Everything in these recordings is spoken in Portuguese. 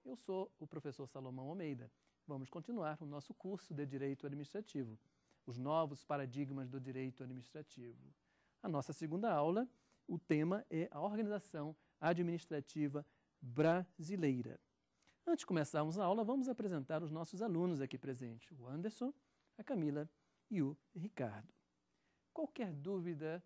Eu sou o professor Salomão Almeida. Vamos continuar o nosso curso de Direito Administrativo, os novos paradigmas do direito administrativo. A nossa segunda aula, o tema é a organização administrativa brasileira. Antes de começarmos a aula, vamos apresentar os nossos alunos aqui presentes, o Anderson, a Camila e o Ricardo. Qualquer dúvida,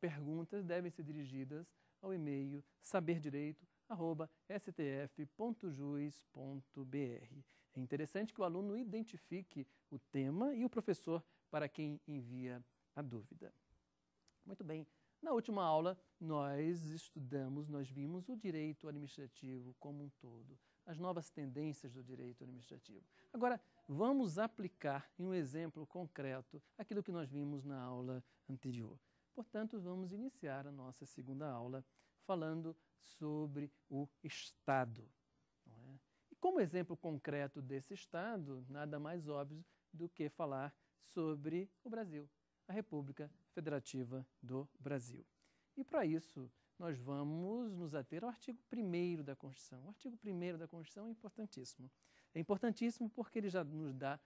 perguntas devem ser dirigidas ao e-mail saberdireito@stf.jus.br. É interessante que o aluno identifique o tema e o professor para quem envia a dúvida. Muito bem. Na última aula, nós vimos o direito administrativo como um todo, as novas tendências do direito administrativo. Agora, vamos aplicar em um exemplo concreto aquilo que nós vimos na aula anterior. Portanto, vamos iniciar a nossa segunda aula falando sobre o Estado. Não é? E como exemplo concreto desse Estado, nada mais óbvio do que falar sobre o Brasil, a República Federativa do Brasil. E para isso, nós vamos nos ater ao artigo 1º da Constituição. O artigo 1º da Constituição é importantíssimo. É importantíssimo porque ele já nos dá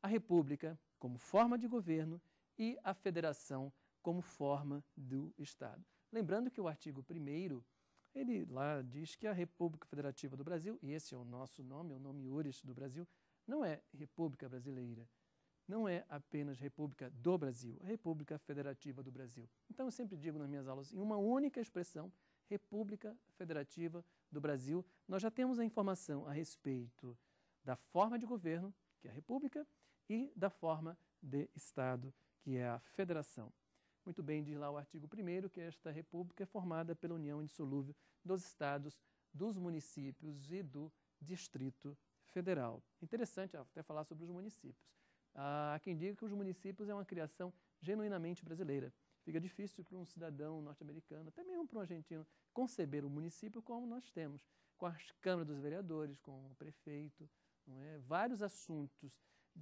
a República como forma de governo e a Federação como forma do Estado. Lembrando que o artigo 1º, ele lá diz que a República Federativa do Brasil, e esse é o nosso nome, é o nome iuris do Brasil, não é República Brasileira, não é apenas República do Brasil, é República Federativa do Brasil. Então eu sempre digo nas minhas aulas, em uma única expressão, República Federativa do Brasil, nós já temos a informação a respeito da forma de governo, que é a República, e da forma de Estado, que é a Federação. Muito bem, diz lá o artigo 1º que esta república é formada pela união indissolúvel dos estados, dos municípios e do Distrito Federal. Interessante até falar sobre os municípios. Há quem diga que os municípios é uma criação genuinamente brasileira. Fica difícil para um cidadão norte-americano, até mesmo para um argentino, conceber o município como nós temos, com as câmaras dos vereadores, com o prefeito, não é? Vários assuntos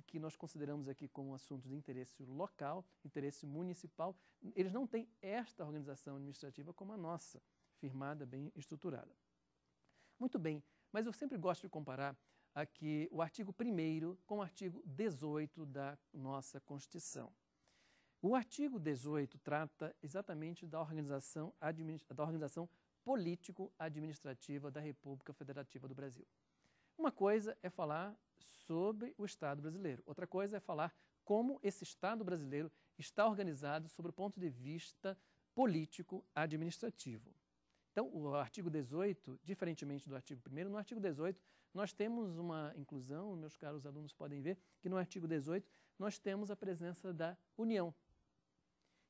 que nós consideramos aqui como assuntos de interesse local, interesse municipal, eles não têm esta organização administrativa como a nossa, firmada, bem estruturada. Muito bem, mas eu sempre gosto de comparar aqui o artigo 1º com o artigo 18 da nossa Constituição. O artigo 18 trata exatamente da organização político-administrativa da República Federativa do Brasil. Uma coisa é falar sobre o Estado brasileiro. Outra coisa é falar como esse Estado brasileiro está organizado sob o ponto de vista político-administrativo. Então, o artigo 18, diferentemente do artigo 1º, no artigo 18 nós temos uma inclusão, meus caros alunos podem ver que no artigo 18 nós temos a presença da União,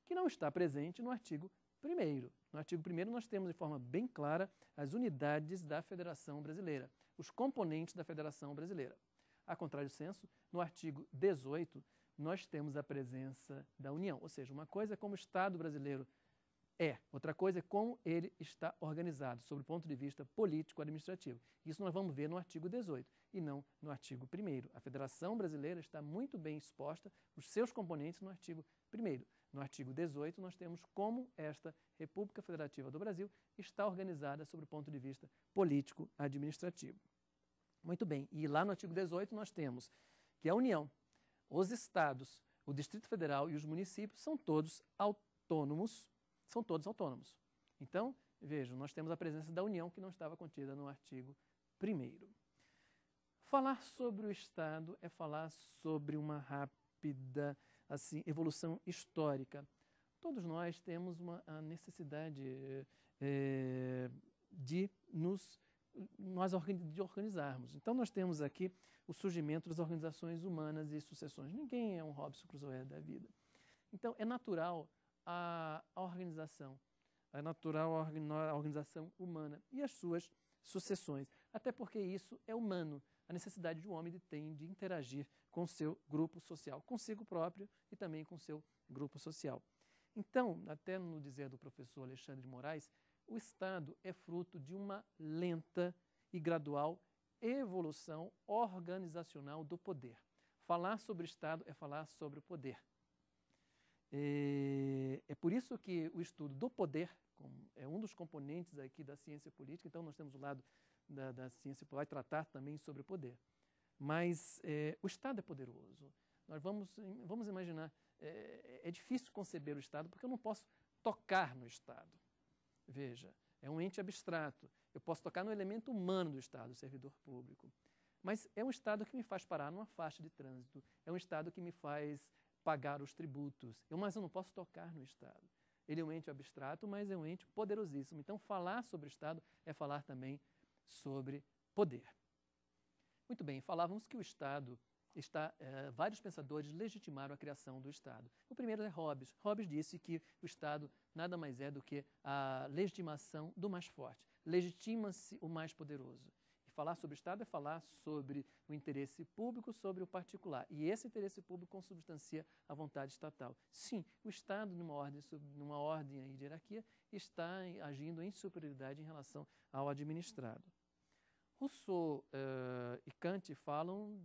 que não está presente no artigo 1º. No artigo 1º nós temos de forma bem clara as unidades da Federação Brasileira, os componentes da Federação Brasileira. A contrário senso, no artigo 18, nós temos a presença da União, ou seja, uma coisa é como o Estado brasileiro é, outra coisa é como ele está organizado, sob o ponto de vista político-administrativo. Isso nós vamos ver no artigo 18 e não no artigo 1º. A Federação Brasileira está muito bem exposta, os seus componentes, no artigo 1º. No artigo 18, nós temos como esta República Federativa do Brasil está organizada sob o ponto de vista político-administrativo. Muito bem, e lá no artigo 18 nós temos que a União, os estados, o Distrito Federal e os municípios são todos autônomos, Então, vejam, nós temos a presença da União que não estava contida no artigo 1º. Falar sobre o Estado é falar sobre uma rápida evolução histórica. Todos nós temos a necessidade de organizarmos. Então, nós temos aqui o surgimento das organizações humanas e sucessões. Ninguém é um Robson Crusoe da vida. Então, é natural a organização, é natural a organização humana e as suas sucessões, até porque isso é humano, a necessidade de um homem tem de interagir com o seu grupo social, consigo próprio e também com o seu grupo social. Então, até no dizer do professor Alexandre de Moraes, o Estado é fruto de uma lenta e gradual evolução organizacional do poder. Falar sobre o Estado é falar sobre o poder. É por isso que o estudo do poder é um dos componentes aqui da ciência política, então nós temos o lado da ciência política, vai tratar também sobre o poder. Mas o Estado é poderoso. Nós vamos imaginar, é difícil conceber o Estado porque eu não posso tocar no Estado. Veja, é um ente abstrato. Eu posso tocar no elemento humano do Estado, o servidor público. Mas é um Estado que me faz parar numa faixa de trânsito, é um Estado que me faz pagar os tributos, mas eu não posso tocar no Estado. Ele é um ente abstrato, mas é um ente poderosíssimo. Então, falar sobre o Estado é falar também sobre poder. Muito bem, falávamos que o Estado vários pensadores legitimaram a criação do Estado. O primeiro é Hobbes. Hobbes disse que o Estado nada mais é do que a legitimação do mais forte. Legitima-se o mais poderoso. E falar sobre o Estado é falar sobre o interesse público sobre o particular. E esse interesse público consubstancia a vontade estatal. Sim, o Estado, numa ordem aí de hierarquia, está agindo em superioridade em relação ao administrado. Rousseau e Kant falam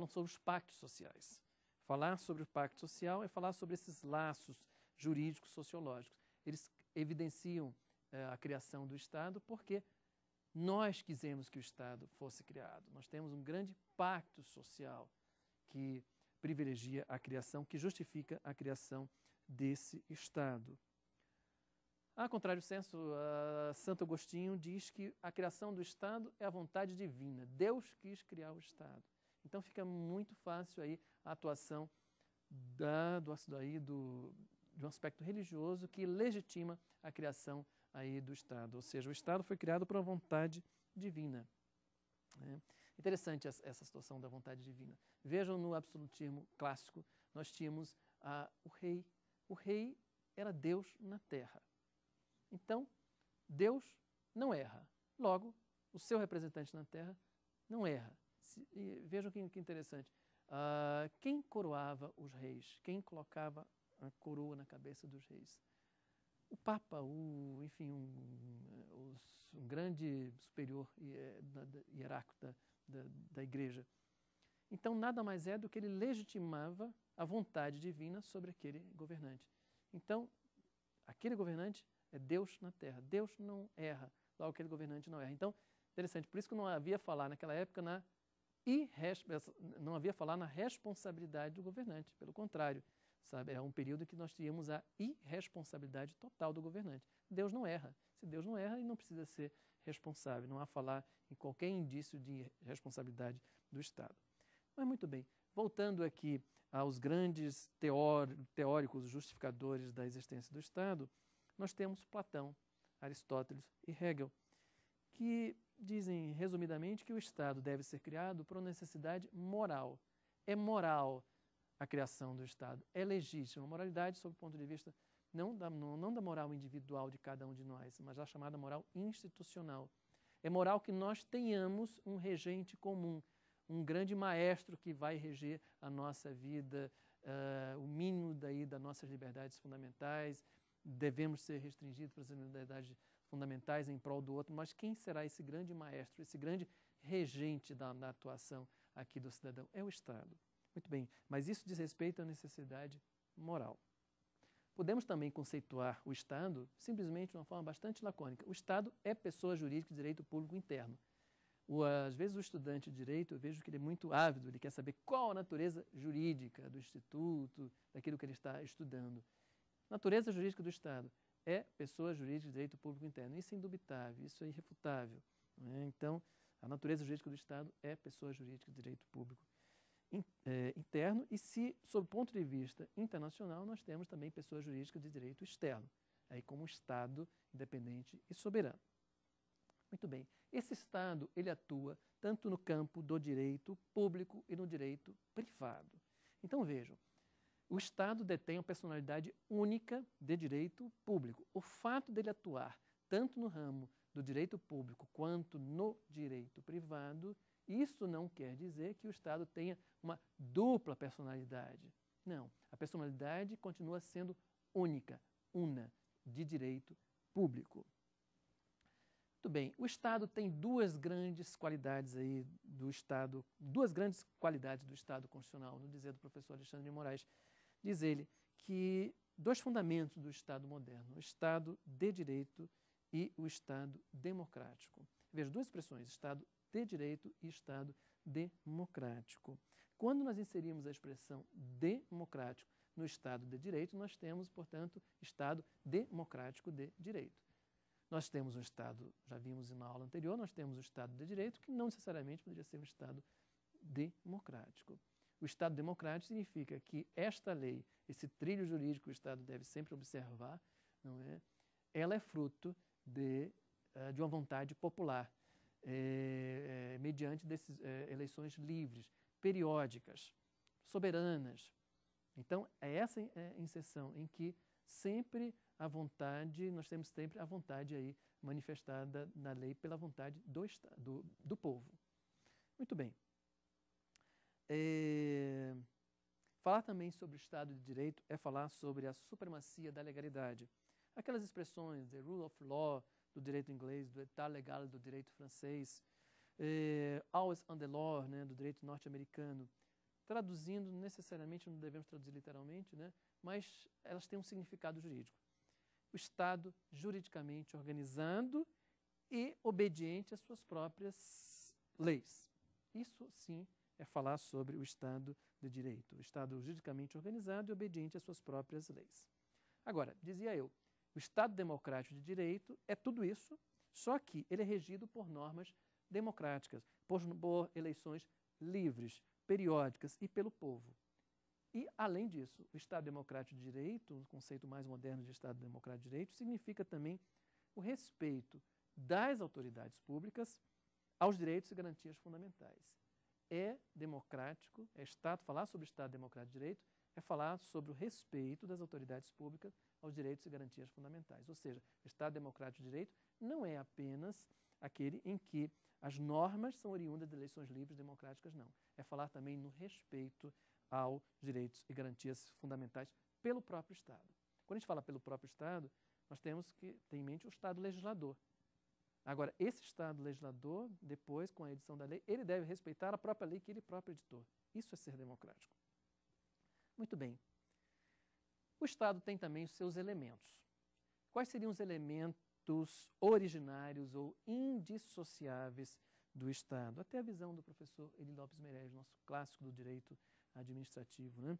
sobre os pactos sociais. Falar sobre o pacto social é falar sobre esses laços jurídicos sociológicos. Eles evidenciam a criação do Estado porque nós quisemos que o Estado fosse criado. Nós temos um grande pacto social que privilegia a criação, que justifica a criação desse Estado. A contrário senso, Santo Agostinho diz que a criação do Estado é a vontade divina. Deus quis criar o Estado. Então fica muito fácil aí a atuação de um aspecto religioso que legitima a criação aí do Estado. Ou seja, o Estado foi criado por uma vontade divina. Interessante essa situação da vontade divina. Vejam no absolutismo clássico, nós tínhamos o rei. O rei era Deus na terra. Então, Deus não erra. Logo, o seu representante na terra não erra. Vejam que interessante. Quem coroava os reis? Quem colocava a coroa na cabeça dos reis? O Papa, enfim, um grande superior hierárquico da igreja. Então, nada mais é do que ele legitimava a vontade divina sobre aquele governante. Então, aquele governante é Deus na terra. Deus não erra. Logo, aquele governante não erra. Então, interessante. Por isso que não havia falar naquela época não havia falar na responsabilidade do governante. Pelo contrário, sabe? É um período que nós tínhamos a irresponsabilidade total do governante. Deus não erra. Se Deus não erra, ele não precisa ser responsável. Não há falar em qualquer indício de responsabilidade do Estado. Mas muito bem. Voltando aqui aos grandes teóricos justificadores da existência do Estado, nós temos Platão, Aristóteles e Hegel, que dizem, resumidamente, que o Estado deve ser criado por uma necessidade moral. É moral a criação do Estado, é legítima. A moralidade, sob o ponto de vista não da moral individual de cada um de nós, mas da chamada moral institucional. É moral que nós tenhamos um regente comum, um grande maestro que vai reger a nossa vida, o mínimo das nossas liberdades fundamentais. Devemos ser restringidos para as liberdades fundamentais em prol do outro, mas quem será esse grande maestro, esse grande regente da atuação aqui do cidadão? É o Estado. Muito bem, mas isso diz respeito à necessidade moral. Podemos também conceituar o Estado simplesmente de uma forma bastante lacônica. O Estado é pessoa jurídica de direito público interno. Às vezes o estudante de direito, eu vejo que ele é muito ávido, ele quer saber qual a natureza jurídica do instituto, daquilo que ele está estudando. Natureza jurídica do Estado é pessoa jurídica de direito público interno. Isso é indubitável, isso é irrefutável. Então, a natureza jurídica do Estado é pessoa jurídica de direito público interno e sob o ponto de vista internacional, nós temos também pessoa jurídica de direito externo, aí como Estado independente e soberano. Muito bem. Esse Estado, ele atua tanto no campo do direito público e no direito privado. Então, vejam, o Estado detém uma personalidade única de direito público. O fato dele atuar tanto no ramo do direito público quanto no direito privado, isso não quer dizer que o Estado tenha uma dupla personalidade. Não, a personalidade continua sendo única, una, de direito público. Muito bem, o Estado tem duas grandes qualidades aí do Estado, duas grandes qualidades do Estado constitucional, no dizer do professor Alexandre de Moraes. Diz ele que dois fundamentos do Estado moderno, o Estado de direito e o Estado democrático. Veja, duas expressões, Estado de direito e Estado democrático. Quando nós inserimos a expressão democrático no Estado de direito, nós temos, portanto, Estado democrático de direito. Nós temos um Estado, já vimos na aula anterior, nós temos o Estado de direito, que não necessariamente poderia ser um Estado democrático. O Estado democrático significa que esta lei, esse trilho jurídico que o Estado deve sempre observar, não é? Ela é fruto de uma vontade popular, mediante eleições livres, periódicas, soberanas. Então, é essa inserção em que sempre a vontade, nós temos sempre a vontade aí manifestada na lei pela vontade do povo. Muito bem. Falar também sobre o Estado de Direito é falar sobre a supremacia da legalidade. Aquelas expressões, the rule of law, do direito inglês, do état legal do direito francês, always on the law, né, do direito norte-americano, traduzindo, necessariamente não devemos traduzir literalmente, né, mas elas têm um significado jurídico. O Estado juridicamente organizado e obediente às suas próprias leis. Isso, sim, é falar sobre o Estado de Direito. O Estado juridicamente organizado e obediente às suas próprias leis. Agora, dizia eu, o Estado democrático de direito é tudo isso, só que ele é regido por normas democráticas, por eleições livres, periódicas e pelo povo. E, além disso, o Estado democrático de direito, o conceito mais moderno de Estado democrático de direito, significa também o respeito das autoridades públicas aos direitos e garantias fundamentais. É democrático, falar sobre o Estado democrático de direito é falar sobre o respeito das autoridades públicas aos direitos e garantias fundamentais. Ou seja, o Estado democrático de direito não é apenas aquele em que as normas são oriundas de eleições livres democráticas, não. É falar também no respeito aos direitos e garantias fundamentais pelo próprio Estado. Quando a gente fala pelo próprio Estado, nós temos que ter em mente o Estado legislador. Agora, esse Estado legislador, depois, com a edição da lei, ele deve respeitar a própria lei que ele próprio editou. Isso é ser democrático. Muito bem. O Estado tem também os seus elementos. Quais seriam os elementos originários ou indissociáveis do Estado? Até a visão do professor Eli Lopes Meireles, nosso clássico do direito administrativo, né?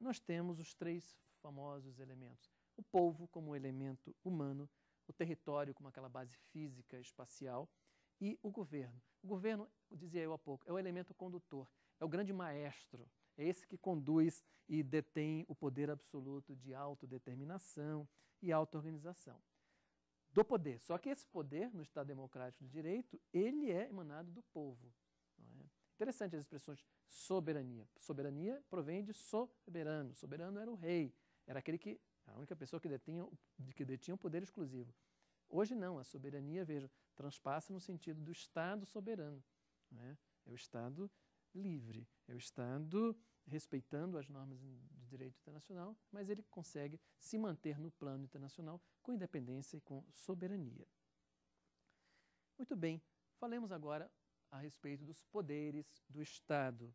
Nós temos os três famosos elementos. O povo como elemento humano, o território como aquela base física, espacial, e o governo. O governo, dizia eu há pouco, é o elemento condutor, é o grande maestro, é esse que conduz e detém o poder absoluto de autodeterminação e auto-organização. Do poder. Só que esse poder, no Estado Democrático de Direito, ele é emanado do povo. Não é? Interessante as expressões soberania. Soberania provém de soberano. Soberano era o rei, era a única pessoa que detinha o poder exclusivo. Hoje não, a soberania, veja, transpassa no sentido do Estado soberano. Não é? É o Estado livre, é o Estado respeitando as normas de direito internacional, mas ele consegue se manter no plano internacional com independência e com soberania. Muito bem, falemos agora a respeito dos poderes do Estado.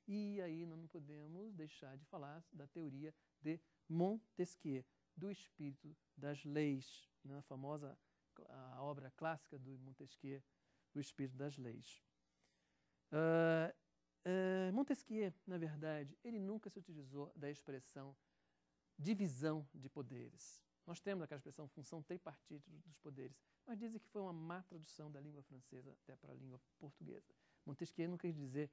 E aí nós não podemos deixar de falar da teoria de Montesquieu, do espírito das leis, né? A famosa obra clássica do Montesquieu, do espírito das leis. Montesquieu, na verdade, ele nunca se utilizou da expressão divisão de poderes. Nós temos aquela expressão função tripartite dos poderes, mas dizem que foi uma má tradução da língua francesa até para a língua portuguesa. Montesquieu não quis dizer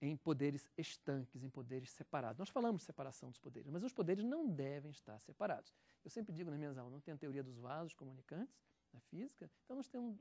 em poderes estanques, em poderes separados. Nós falamos de separação dos poderes, mas os poderes não devem estar separados. Eu sempre digo nas minhas aulas, não tem a teoria dos vasos comunicantes na física, então nós temos